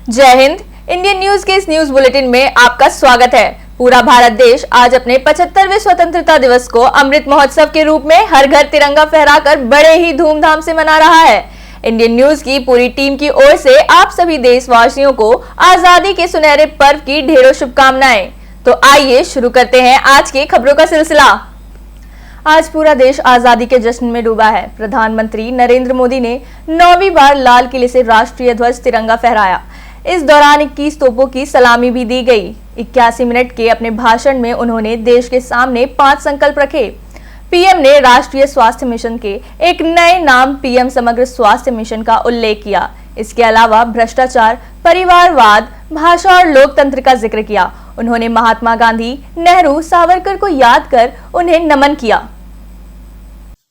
जय Hind. Indian news के इस न्यूज बुलेटिन में आपका स्वागत है। पूरा भारत देश आज अपने 75वें स्वतंत्रता दिवस को अमृत महोत्सव के रूप में हर घर तिरंगा फहराकर बड़े ही धूमधाम से मना रहा है। इंडियन न्यूज की पूरी टीम की ओर से आप सभी देशवासियों को आजादी के सुनहरे पर्व की ढेरों शुभकामनाएं। तो आइए शुरू करते हैं आज की खबरों का सिलसिला। आज पूरा देश आजादी के जश्न में डूबा है। प्रधानमंत्री नरेंद्र मोदी ने 9वीं बार लाल किले से राष्ट्रीय ध्वज तिरंगा फहराया। इस दौरान 21 तोपों की सलामी भी दी गई। 81 मिनट के अपने भाषण में उन्होंने देश के सामने 5 संकल्प रखे। पीएम ने राष्ट्रीय स्वास्थ्य मिशन के एक नए नाम पीएम समग्र स्वास्थ्य मिशन का उल्लेख किया। इसके अलावा भ्रष्टाचार, परिवारवाद, भाषा और लोकतंत्र का जिक्र किया। उन्होंने महात्मा गांधी, नेहरू, सावरकर को याद कर उन्हें नमन किया।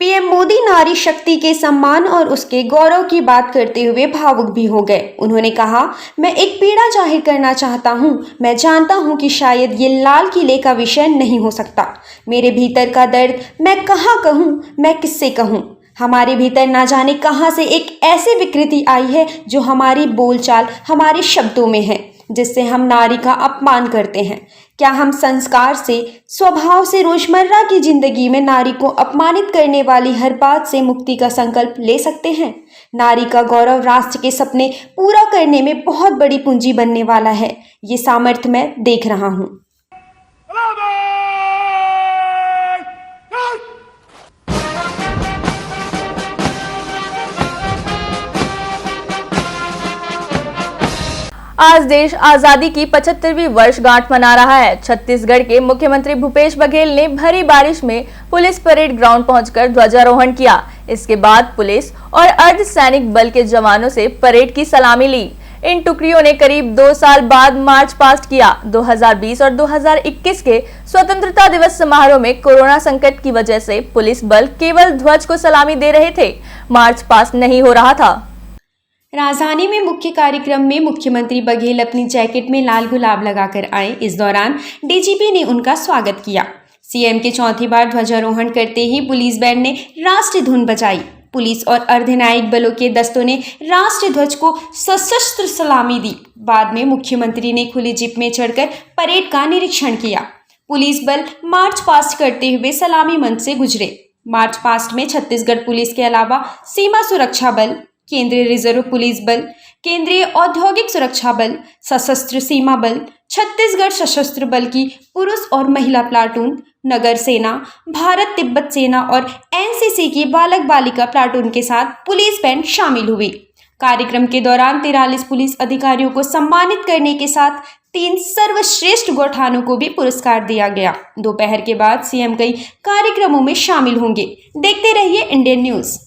पीएम मोदी नारी शक्ति के सम्मान और उसके गौरव की बात करते हुए भावुक भी हो गए। उन्होंने कहा, मैं एक पीड़ा जाहिर करना चाहता हूं। मैं जानता हूं कि शायद ये लाल किले का विषय नहीं हो सकता। मेरे भीतर का दर्द मैं कहाँ कहूं, मैं किससे कहूं। हमारे भीतर ना जाने कहां से एक ऐसी विकृति आई है जो हमारी बोलचाल, हमारे शब्दों में है, जिससे हम नारी का अपमान करते हैं। क्या हम संस्कार से, स्वभाव से रोजमर्रा की जिंदगी में नारी को अपमानित करने वाली हर बात से मुक्ति का संकल्प ले सकते हैं? नारी का गौरव राष्ट्र के सपने पूरा करने में बहुत बड़ी पूंजी बनने वाला है। ये सामर्थ्य मैं देख रहा हूँ। आज देश आजादी की 75वीं वर्षगांठ मना रहा है। छत्तीसगढ़ के मुख्यमंत्री भूपेश बघेल ने भरी बारिश में पुलिस परेड ग्राउंड पहुंचकर ध्वजारोहण किया। इसके बाद पुलिस और अर्धसैनिक बल के जवानों से परेड की सलामी ली। इन टुकड़ियों ने करीब 2 साल बाद मार्च पास्ट किया। 2020 और 2021 के स्वतंत्रता दिवस समारोह में कोरोना संकट की वजह से पुलिस बल केवल ध्वज को सलामी दे रहे थे, मार्च पास्ट नहीं हो रहा था। राजधानी में मुख्य कार्यक्रम में मुख्यमंत्री बघेल अपनी जैकेट में लाल गुलाब लगाकर आए। इस दौरान डीजीपी ने उनका स्वागत किया। सीएम के चौथी बार ध्वजारोहण करते ही पुलिस बैंड ने राष्ट्रीय धुन बजाई। पुलिस और अर्धनायक बलों के दस्तों ने राष्ट्रीय ध्वज को सशस्त्र सलामी दी। बाद में मुख्यमंत्री ने खुली जीप में चढ़कर परेड का निरीक्षण किया। पुलिस बल मार्च पास्ट करते हुए सलामी मंच से गुजरे। मार्च पास्ट में छत्तीसगढ़ पुलिस के अलावा सीमा सुरक्षा बल, केंद्रीय रिजर्व पुलिस बल, केंद्रीय औद्योगिक सुरक्षा बल, सशस्त्र सीमा बल, छत्तीसगढ़ सशस्त्र बल की पुरुष और महिला प्लाटून, नगर सेना, भारत तिब्बत सेना और एनसीसी की बालक बालिका प्लाटून के साथ पुलिस बैंड शामिल हुई। कार्यक्रम के दौरान 43 पुलिस अधिकारियों को सम्मानित करने के साथ 3 सर्वश्रेष्ठ गौठानों को भी पुरस्कार दिया गया। दोपहर के बाद सीएम कई कार्यक्रमों में शामिल होंगे। देखते रहिए इंडियन न्यूज।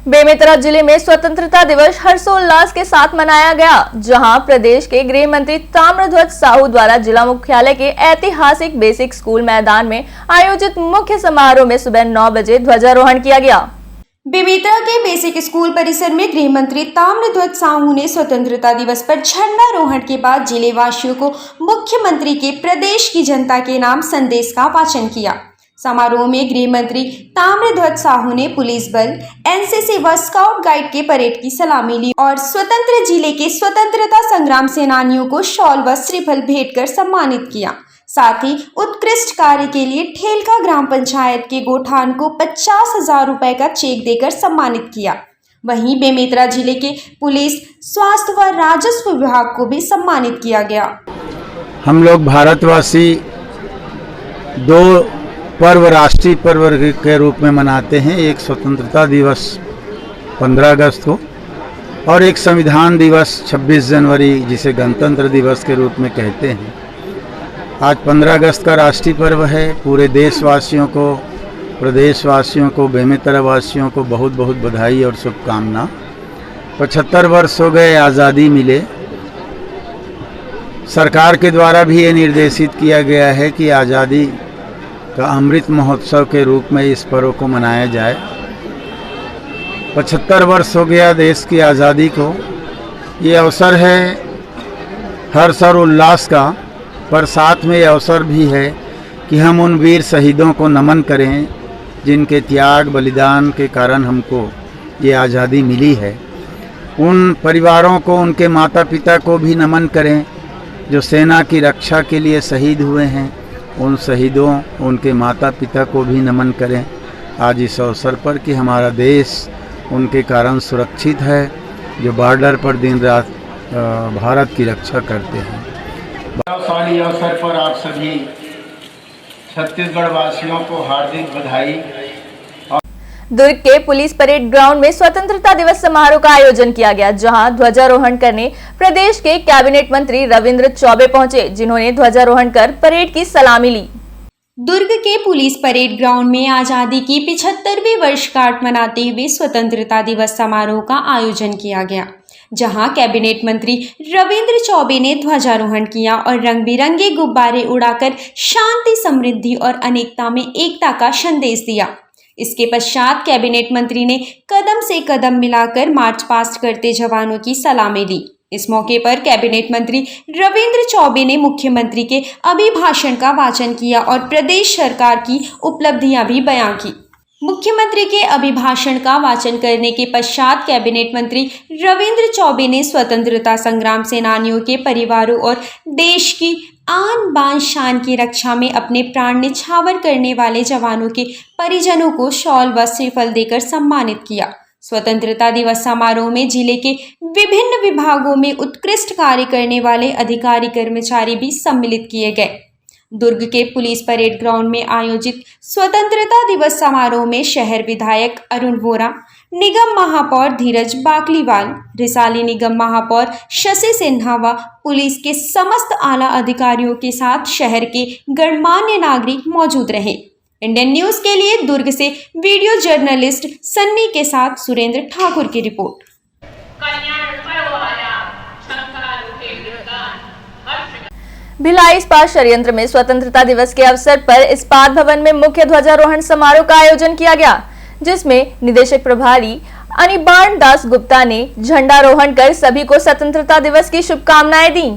बेमेतरा जिले में स्वतंत्रता दिवस हर्षोल्लास के साथ मनाया गया, जहां प्रदेश के गृह मंत्री ताम्रध्वज साहू द्वारा जिला मुख्यालय के ऐतिहासिक बेसिक स्कूल मैदान में आयोजित मुख्य समारोह में सुबह 9 बजे ध्वजारोहण किया गया। बेमेतरा के बेसिक स्कूल परिसर में गृह मंत्री ताम्रध्वज साहू ने स्वतंत्रता दिवस पर झंडारोहण के बाद जिले वासियों को मुख्यमंत्री के प्रदेश की जनता के नाम संदेश का वाचन किया। समारोह में गृह मंत्री ताम्रध्वज साहू ने पुलिस बल, एनसीसी व स्काउट गाइड के परेड की सलामी ली और स्वतंत्र जिले के स्वतंत्रता संग्राम सेनानियों को शॉल व श्रीफल भेंट कर सम्मानित किया। साथ ही उत्कृष्ट कार्य के लिए ठेलका ग्राम पंचायत के गोठान को 50,000 रुपए का चेक देकर सम्मानित किया। वहीं बेमेतरा जिले के पुलिस, स्वास्थ्य व राजस्व विभाग को भी सम्मानित किया गया। हम लोग भारतवासी 2 पर्व राष्ट्रीय पर्व के रूप में मनाते हैं। एक स्वतंत्रता दिवस 15 अगस्त को और एक संविधान दिवस 26 जनवरी, जिसे गणतंत्र दिवस के रूप में कहते हैं। आज 15 अगस्त का राष्ट्रीय पर्व है। पूरे देशवासियों को, प्रदेशवासियों को, बेमेतरा वासियों को बहुत बहुत बधाई और शुभकामना। 75 वर्ष हो गए आज़ादी मिले। सरकार के द्वारा भी ये निर्देशित किया गया है कि आज़ादी का अमृत महोत्सव के रूप में इस पर्व को मनाया जाए। 75 वर्ष हो गया देश की आज़ादी को। ये अवसर है हर्ष और उल्लास का, पर साथ में ये अवसर भी है कि हम उन वीर शहीदों को नमन करें जिनके त्याग बलिदान के कारण हमको ये आज़ादी मिली है। उन परिवारों को, उनके माता पिता को भी नमन करें जो सेना की रक्षा के लिए शहीद हुए हैं। उन शहीदों, उनके माता पिता को भी नमन करें आज इस अवसर पर कि हमारा देश उनके कारण सुरक्षित है, जो बॉर्डर पर दिन रात भारत की रक्षा करते हैं। गौरवशाली अवसर पर आप सभी छत्तीसगढ़ वासियों को हार्दिक बधाई। दुर्ग के पुलिस परेड ग्राउंड में स्वतंत्रता दिवस समारोह का आयोजन किया गया, जहां ध्वजारोहण करने प्रदेश के कैबिनेट मंत्री रविंद्र चौबे पहुंचे, जिन्होंने ध्वजारोहण कर परेड की सलामी ली। दुर्ग के पुलिस परेड ग्राउंड में आजादी की 75वीं वर्षगांठ मनाते हुए स्वतंत्रता दिवस समारोह का आयोजन किया गया, जहां कैबिनेट मंत्री रविंद्र चौबे ने ध्वजारोहण किया और रंग बिरंगे गुब्बारे उड़ाकर शांति, समृद्धि और अनेकता में एकता का संदेश दिया। इसके पश्चात कैबिनेट मंत्री ने कदम से कदम मिलाकर मार्च पास्ट करते जवानों की सलामी ली। इस मौके पर कैबिनेट मंत्री रविंद्र चौबे ने मुख्यमंत्री के अभिभाषण का वाचन किया और प्रदेश सरकार की उपलब्धियां भी बयां की। मुख्यमंत्री के अभिभाषण का वाचन करने के पश्चात कैबिनेट मंत्री रविंद्र चौबे ने स्वतंत्रता संग्राम सेनानियों के परिवारों और देश की आन बान शान की रक्षा में अपने प्राण न्यौछावर करने वाले जवानों के परिजनों को शॉल व श्रीफल देकर सम्मानित किया। स्वतंत्रता दिवस समारोह में जिले के विभिन्न विभागों में उत्कृष्ट कार्य करने वाले अधिकारी कर्मचारी भी सम्मिलित किए गए। दुर्ग के पुलिस परेड ग्राउंड में आयोजित स्वतंत्रता दिवस समारोह में शहर विधायक अरुण वोरा, निगम महापौर धीरज बाकलीवाल, रिसाली निगम महापौर शशि सिन्हा व पुलिस के समस्त आला अधिकारियों के साथ शहर के गणमान्य नागरिक मौजूद रहे। इंडियन न्यूज के लिए दुर्ग से वीडियो जर्नलिस्ट सन्नी के साथ सुरेंद्र ठाकुर की रिपोर्ट। भिलाई इस्पात संयंत्र में स्वतंत्रता दिवस के अवसर पर इस्पात भवन में मुख्य ध्वजारोहण समारोह का आयोजन किया गया, जिसमें निदेशक प्रभारी अनिबान दास गुप्ता ने झंडारोहण कर सभी को स्वतंत्रता दिवस की शुभकामनाएं दी।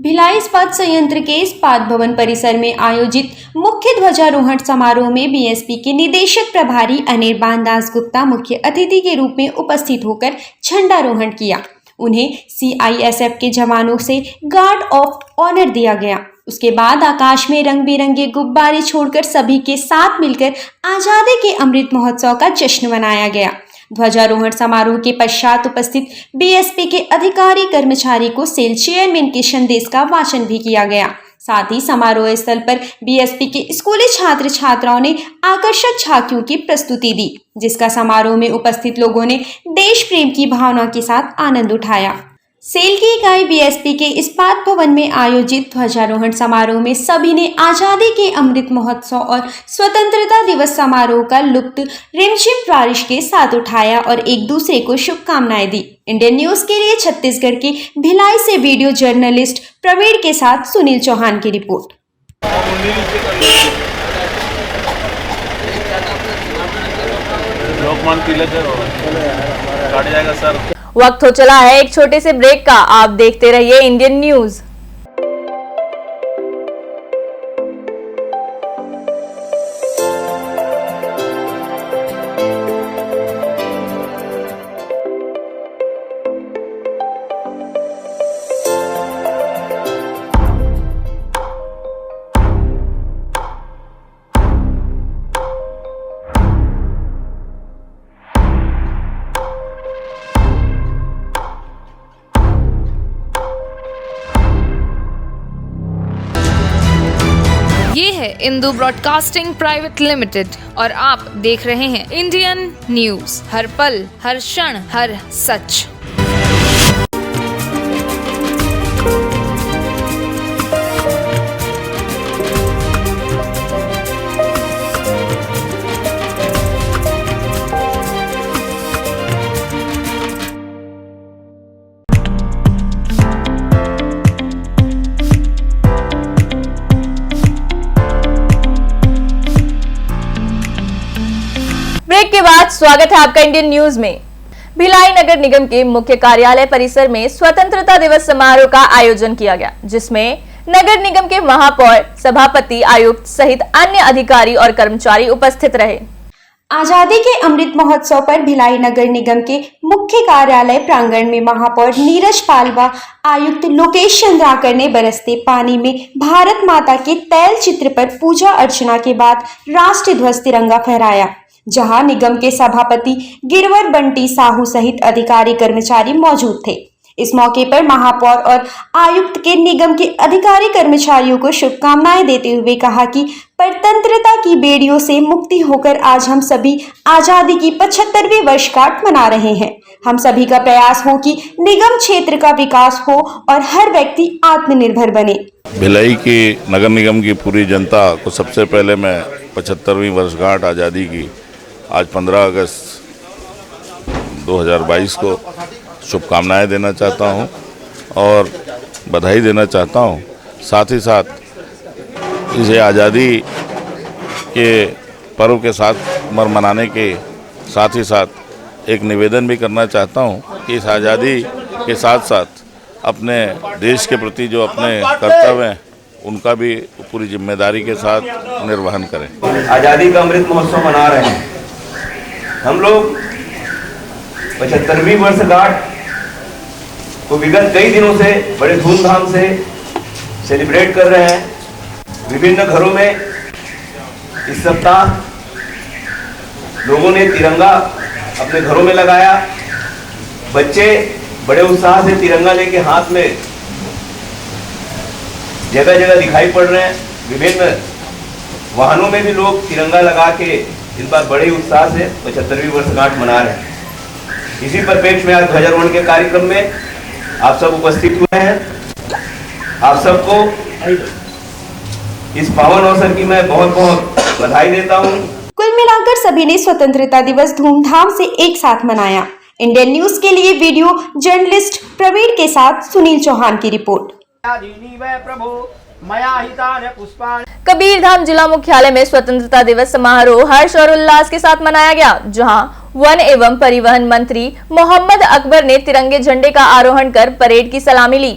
भिलाई इस्पात संयंत्र के इस्पात भवन परिसर में आयोजित मुख्य ध्वजारोहण समारोह में बीएसपी के निदेशक प्रभारी अनिबान दास गुप्ता मुख्य अतिथि के रूप में उपस्थित होकर झंडारोहण किया। उन्हें सीआईएसएफ के जवानों से गार्ड ऑफ ऑनर दिया गया। उसके बाद आकाश में रंग बिरंगे गुब्बारे छोड़कर सभी के साथ मिलकर आजादी के अमृत महोत्सव का जश्न मनाया गया। ध्वजारोहण समारोह के पश्चात उपस्थित बीएसपी के अधिकारी कर्मचारी को सेल चेयरमैन के संदेश का वाचन भी किया गया। साथ ही समारोह स्थल पर बीएसपी के स्कूली छात्र छात्राओं ने आकर्षक झांकियों की प्रस्तुति दी, जिसका समारोह में उपस्थित लोगों ने देश प्रेम की भावना के साथ आनंद उठाया। सेल की इकाई बीएसपी के इस्पात भवन में आयोजित ध्वजारोहण समारोह में सभी ने आजादी के अमृत महोत्सव और स्वतंत्रता दिवस समारोह का लुत्फ रिमझिम बारिश के साथ उठाया और एक दूसरे को शुभकामनाएं दी। इंडियन न्यूज के लिए छत्तीसगढ़ के भिलाई से वीडियो जर्नलिस्ट प्रवीण के साथ सुनील चौहान की रिपोर्ट। लोकमान तिलक काट जाएगा सर। वक्त हो चला है एक छोटे से ब्रेक का। आप देखते रहिए इंडियन न्यूज। ये है इंदू ब्रॉडकास्टिंग प्राइवेट लिमिटेड और आप देख रहे हैं इंडियन न्यूज, हर पल, हर क्षण, हर सच। ब्रेक के बाद स्वागत है आपका इंडियन न्यूज में। भिलाई नगर निगम के मुख्य कार्यालय परिसर में स्वतंत्रता दिवस समारोह का आयोजन किया गया, जिसमें नगर निगम के महापौर, सभापति, आयुक्त सहित अन्य अधिकारी और कर्मचारी उपस्थित रहे। आजादी के अमृत महोत्सव पर भिलाई नगर निगम के मुख्य कार्यालय प्रांगण में महापौर नीरज पाल व आयुक्त लोकेश चंद्राकर ने बरसते पानी में भारत माता के तैल चित्र पर पूजा अर्चना के बाद राष्ट्रीय ध्वज तिरंगा फहराया, जहां निगम के सभापति गिरवर बंटी साहू सहित अधिकारी कर्मचारी मौजूद थे। इस मौके पर महापौर और आयुक्त के निगम के अधिकारी कर्मचारियों को शुभकामनाएं देते हुए कहा कि परतंत्रता की बेड़ियों से मुक्ति होकर आज हम सभी आजादी की 75वीं वर्षगांठ मना रहे हैं। हम सभी का प्रयास हो कि निगम क्षेत्र का विकास हो और हर व्यक्ति आत्मनिर्भर बने। भिलाई की नगर निगम की पूरी जनता को सबसे पहले मैं 75वीं वर्षगांठ आज़ादी की आज 15 अगस्त 2022 को शुभकामनाएं देना चाहता हूं और बधाई देना चाहता हूं। साथ ही साथ इसे आज़ादी के पर्व के साथ मनाने के साथ ही साथ एक निवेदन भी करना चाहता हूं कि इस आज़ादी के साथ साथ अपने देश के प्रति जो अपने कर्तव्य हैं उनका भी पूरी जिम्मेदारी के साथ निर्वहन करें। आज़ादी का अमृत महोत्सव मना रहे हैं हम लोग। 75वीं वर्षगांठ को विगत कई दिनों से बड़े धूमधाम से सेलिब्रेट कर रहे हैं। विभिन्न घरों में इस सप्ताह लोगों ने तिरंगा अपने घरों में लगाया। बच्चे बड़े उत्साह से तिरंगा लेके हाथ में जगह जगह दिखाई पड़ रहे हैं। विभिन्न वाहनों में भी लोग तिरंगा लगा के इस बार बड़े उत्साह से 75वीं वर्षगांठ मना रहे हैं। इसी परिप्रेक्ष्य में आज ध्वजारोहण के कार्यक्रम में आप सब उपस्थित हुए हैं। आप सबको इस पावन अवसर की मैं बहुत बहुत बधाई देता हूं। कुल मिलाकर सभी ने स्वतंत्रता दिवस धूमधाम से एक साथ मनाया। इंडियन न्यूज के लिए वीडियो जर्नलिस्ट प्रवीण के साथ सुनील चौहान की रिपोर्ट। कबीरधाम जिला मुख्यालय में स्वतंत्रता दिवस समारोह हर्ष और उल्लास के साथ मनाया गया, जहां वन एवं परिवहन मंत्री मोहम्मद अकबर ने तिरंगे झंडे का आरोहण कर परेड की सलामी ली।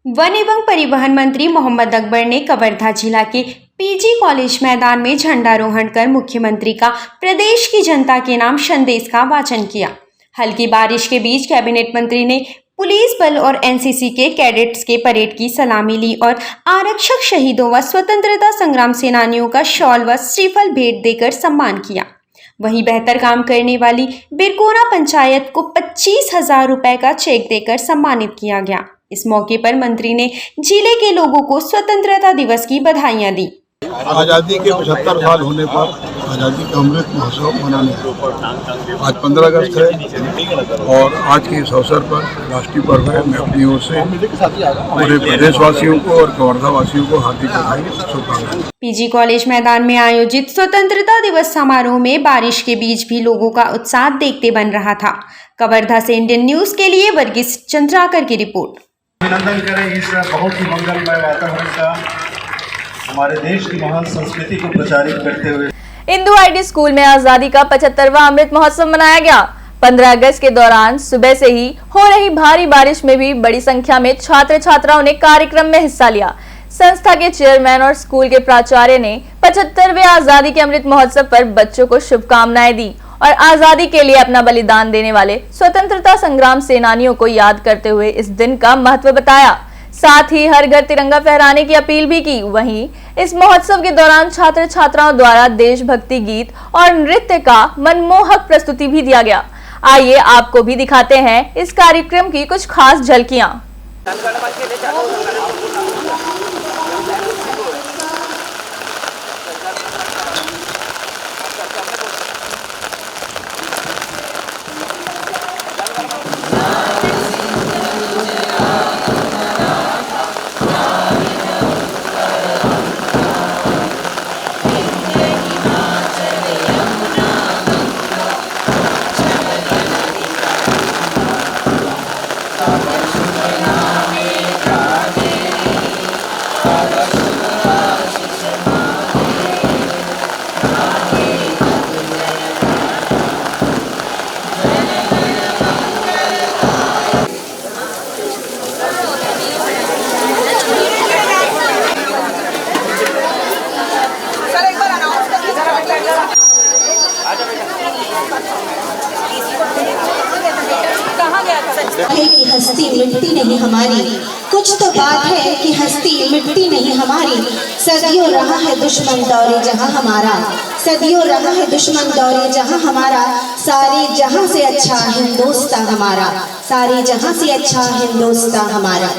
वन एवं परिवहन मंत्री मोहम्मद अकबर ने कवर्धा जिला के पीजी कॉलेज मैदान में झंडारोहण कर मुख्यमंत्री का प्रदेश की जनता के नाम संदेश का वाचन किया। हल्की बारिश के बीच कैबिनेट मंत्री ने पुलिस बल और एनसीसी के कैडेट्स के परेड की सलामी ली और आरक्षक शहीदों व स्वतंत्रता संग्राम सेनानियों का शॉल व श्रीफल भेंट देकर सम्मान किया। वहीं बेहतर काम करने वाली बिरकोना पंचायत को 25,000 रुपए का चेक देकर सम्मानित किया गया। इस मौके पर मंत्री ने जिले के लोगों को स्वतंत्रता दिवस की बधाइयां दी। आज़ादी के 75 साल होने पर आज़ादी का अमृत महोत्सव मनाने आज 15 अगस्त है और आज के इस अवसर पर राष्ट्रीय पर्व है। मैं अपनी ओर से पूरे प्रदेशवासियों को और कवर्धा वासियों को हार्दिक बधाई शुभकामनाएं। पीजी कॉलेज मैदान में आयोजित स्वतंत्रता दिवस समारोह में बारिश के बीच भी लोगों का उत्साह देखते बन रहा था। कवर्धा से इंडियन न्यूज के लिए वर्गीस चंद्राकर की रिपोर्ट। अभिनंदन करें इस बहुत ही मंगलमय वातावरण का, हमारे देश की महान संस्कृति को प्रचारित करते हुए। इंदू आईडी स्कूल में आजादी का 75वां अमृत महोत्सव मनाया गया। 15 अगस्त के दौरान सुबह से ही हो रही भारी बारिश में भी बड़ी संख्या में छात्र छात्राओं ने कार्यक्रम में हिस्सा लिया। संस्था के चेयरमैन और स्कूल के प्राचार्य ने 75वें आजादी के अमृत महोत्सव पर बच्चों को शुभकामनाएं दी और आजादी के लिए अपना बलिदान देने वाले स्वतंत्रता संग्राम सेनानियों को याद करते हुए इस दिन का महत्व बताया। साथ ही हर घर तिरंगा फहराने की अपील भी की। वहीं इस महोत्सव के दौरान छात्र छात्राओं द्वारा देशभक्ति गीत और नृत्य का मनमोहक प्रस्तुति भी दिया गया। आइए आपको भी दिखाते हैं इस कार्यक्रम की कुछ खास झलकियां। हस्ती मिटती नहीं हमारी। कुछ तो बात है कि हस्ती मिटती नहीं हमारी। सदियों रहा है दुश्मन दौरे जहां हमारा, सदियों रहा है दुश्मन दौरे जहां हमारा। सारे जहां से अच्छा हिंदुस्तान हमारा, सारे जहां से अच्छा हिंदुस्तान हमारा।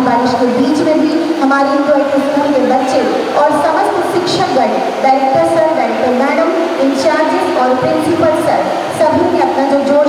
बारिश के बीच में भी हमारी इंडो सिस्टम के बच्चे और समस्त शिक्षकगण, director sir, director madam, incharges और प्रिंसिपल सर सभी ने अपना जो जोश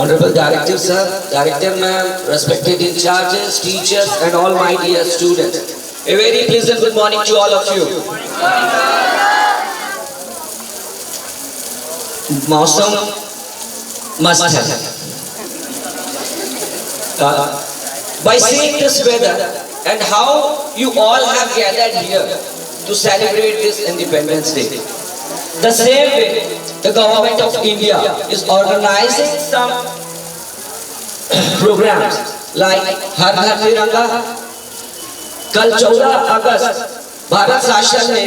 Honorable Director Sir, Director Ma'am, respected in charges, teachers and all my dear students. A very pleasant good morning to all of you. मौसम मस्त है. By seeing this weather and how you all have gathered here to celebrate this Independence Day, the same way the government of India is organizing some programs like हर घर तिरंगा. कल 14 अगस्त भारत शासन ने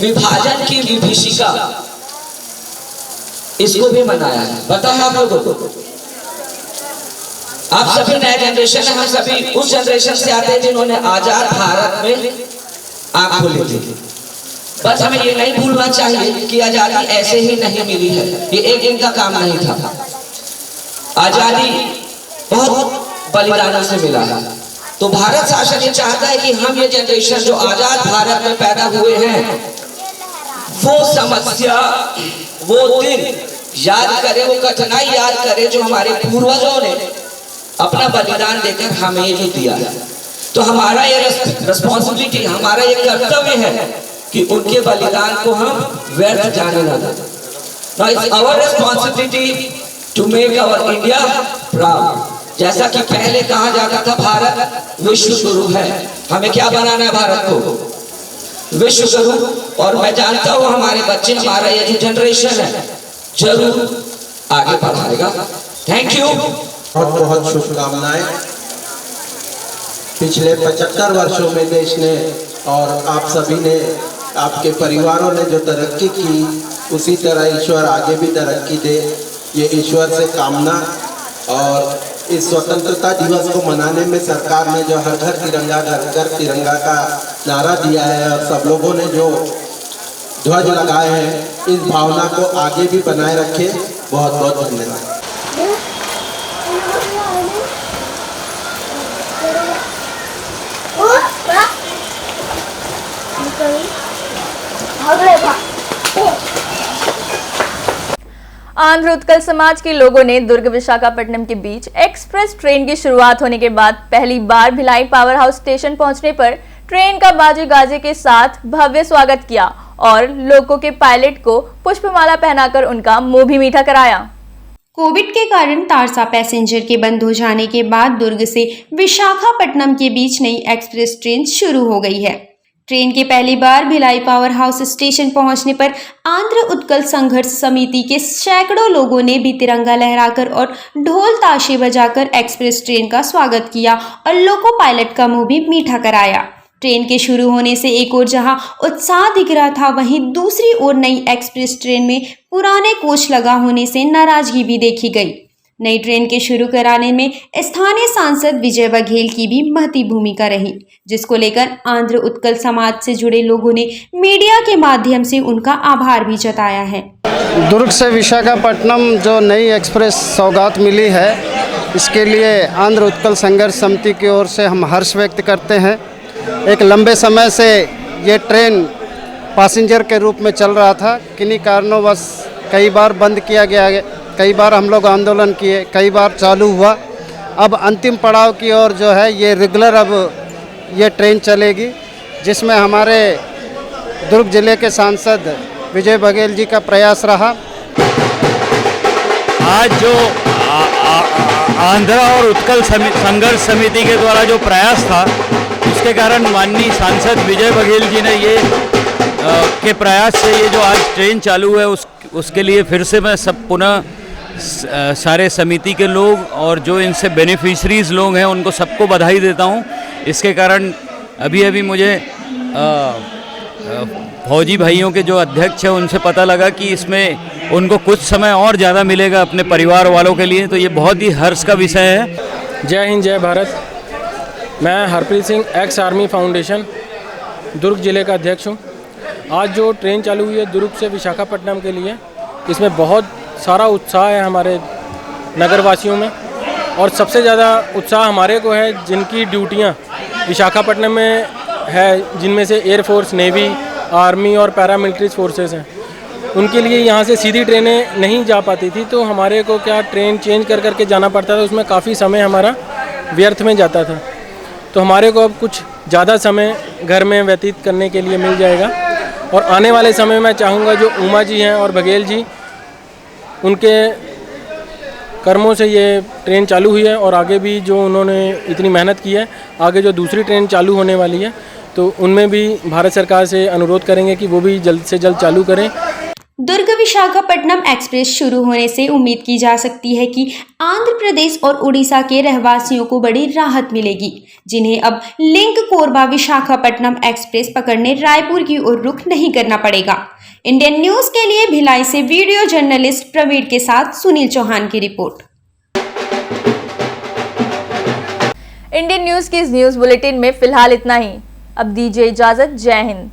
विभाजन की विभीषिका इसको भी मनाया है. पता है आप लोगों को? आप सभी नए जनरेशन है, हम सभी उस जनरेशन से आते हैं जिन्होंने आजाद भारत में आंख खोली थी. बस हमें ये नहीं भूलना चाहिए कि आजादी ऐसे ही नहीं मिली है. ये एक दिन का काम नहीं था. आजादी बहुत बलिदानों से मिला है. तो भारत शासन ये चाहता है कि हम ये जनरेशन जो आजाद भारत में पैदा हुए हैं वो समस्या, वो दिन याद करें, वो कठिनाई याद करें जो हमारे पूर्वजों ने अपना बलिदान देकर हमें ये दिया है. तो हमारा ये रिस्पॉन्सिबिलिटी, हमारा ये कर्तव्य है कि उनके बलिदान को हम व्यर्थ जाने ना दें. Now it's our responsibility to make our India proud. जैसा कि पहले कहा जाता था भारत विश्व गुरु है. हमें क्या बनाना है? भारत को विश्व गुरु. और मैं जानता हूँ हमारे बच्चे, हमारा ये जो जनरेशन है जरूर आगे बढ़ाएगा. Thank you. बहुत बहुत शुभकामनाएं. पिछले 75 वर्षों में देश ने और आप सभी ने, आपके परिवारों ने जो तरक्की की, उसी तरह ईश्वर आगे भी तरक्की दे, ये ईश्वर से कामना. और इस स्वतंत्रता दिवस को मनाने में सरकार ने जो हर घर तिरंगा, घर घर तिरंगा का नारा दिया है और सब लोगों ने जो ध्वज लगाए हैं, इस भावना को आगे भी बनाए रखे. बहुत बहुत धन्यवाद. आंध्र उत्कल समाज के लोगों ने दुर्ग विशाखापट्टनम के बीच एक्सप्रेस ट्रेन की शुरुआत होने के बाद पहली बार भिलाई पावर हाउस स्टेशन पहुंचने पर ट्रेन का बाजे गाजे के साथ भव्य स्वागत किया और लोको के पायलट को पुष्पमाला पहनाकर उनका मुंह भी मीठा कराया. कोविड के कारण तारसा पैसेंजर के बंद हो जाने के बाद दुर्ग से विशाखापट्टनम के बीच नई एक्सप्रेस ट्रेन शुरू हो गई है. ट्रेन के पहली बार भिलाई पावर हाउस स्टेशन पहुंचने पर आंध्र उत्कल संघर्ष समिति के सैकड़ों लोगों ने भी तिरंगा लहराकर और ढोल ताशे बजाकर एक्सप्रेस ट्रेन का स्वागत किया और लोको पायलट का मुंह भी मीठा कराया. ट्रेन के शुरू होने से एक ओर जहां उत्साह दिख रहा था, वहीं दूसरी ओर नई एक्सप्रेस ट्रेन में पुराने कोच लगा होने से नाराजगी भी देखी गई. नई ट्रेन के शुरू कराने में स्थानीय सांसद विजय बघेल की भी महती भूमिका रही, जिसको लेकर आंध्र उत्कल समाज से जुड़े लोगों ने मीडिया के माध्यम से उनका आभार भी जताया है. दुर्ग से विशाखापट्टनम जो नई एक्सप्रेस सौगात मिली है, इसके लिए आंध्र उत्कल संघर्ष समिति की ओर से हम हर्ष व्यक्त करते हैं. एक लंबे समय से ये ट्रेन पैसेंजर के रूप में चल रहा था. किन्हीं कारणोंवश कई बार बंद किया गया, कई बार हम लोग आंदोलन किए, कई बार चालू हुआ. अब अंतिम पड़ाव की ओर जो है ये रेगुलर अब ये ट्रेन चलेगी, जिसमें हमारे दुर्ग जिले के सांसद विजय बघेल जी का प्रयास रहा. आज जो आंध्र और उत्कल संघर्ष समिति के द्वारा जो प्रयास था, उसके कारण माननीय सांसद विजय बघेल जी ने ये के प्रयास से ये जो आज ट्रेन चालू है उसके लिए फिर से मैं सब पुनः सारे समिति के लोग और जो इनसे बेनिफिशरीज लोग हैं उनको सबको बधाई देता हूं. इसके कारण अभी मुझे फौजी भाइयों के जो अध्यक्ष हैं उनसे पता लगा कि इसमें उनको कुछ समय और ज़्यादा मिलेगा अपने परिवार वालों के लिए, तो ये बहुत ही हर्ष का विषय है. जय हिंद, जय भारत. मैं Harpreet Singh, ex army foundation Durg जिले का अध्यक्ष हूँ. आज जो ट्रेन चालू हुई है दुर्ग से विशाखापट्टनम के लिए, इसमें बहुत सारा उत्साह है हमारे नगरवासियों में. और सबसे ज़्यादा उत्साह हमारे को है जिनकी ड्यूटियाँ विशाखापट्टनम में है, जिनमें से एयरफोर्स, नेवी, आर्मी और पैरामिलिट्री फोर्सेस हैं. उनके लिए यहाँ से सीधी ट्रेनें नहीं जा पाती थी, तो हमारे को क्या ट्रेन चेंज कर करके जाना पड़ता था, उसमें काफ़ी समय हमारा व्यर्थ में जाता था। तो हमारे को अब कुछ ज़्यादा समय घर में व्यतीत करने के लिए मिल जाएगा। और आने वाले समय में चाहूँगा जो उमा जी हैं और बघेल जी, उनके कर्मों से ये ट्रेन चालू हुई है और आगे भी जो उन्होंने इतनी मेहनत की है, आगे जो दूसरी ट्रेन चालू होने वाली है, तो उनमें भी भारत सरकार से अनुरोध करेंगे कि वो भी जल्द से जल्द चालू करें। दुर्ग विशाखापट्टनम एक्सप्रेस शुरू होने से उम्मीद की जा सकती है कि आंध्र प्रदेश और उड़ीसा के रहवासियों को बड़ी राहत मिलेगी, जिन्हें अब लिंक कोरबा विशाखापट्टनम एक्सप्रेस पकड़ने रायपुर की ओर रुख नहीं करना पड़ेगा। इंडियन न्यूज के लिए भिलाई से वीडियो जर्नलिस्ट प्रवीण के साथ सुनील चौहान की रिपोर्ट। इंडियन न्यूज की इस न्यूज बुलेटिन में फिलहाल इतना ही। अब दीजिए इजाजत। जय हिंद।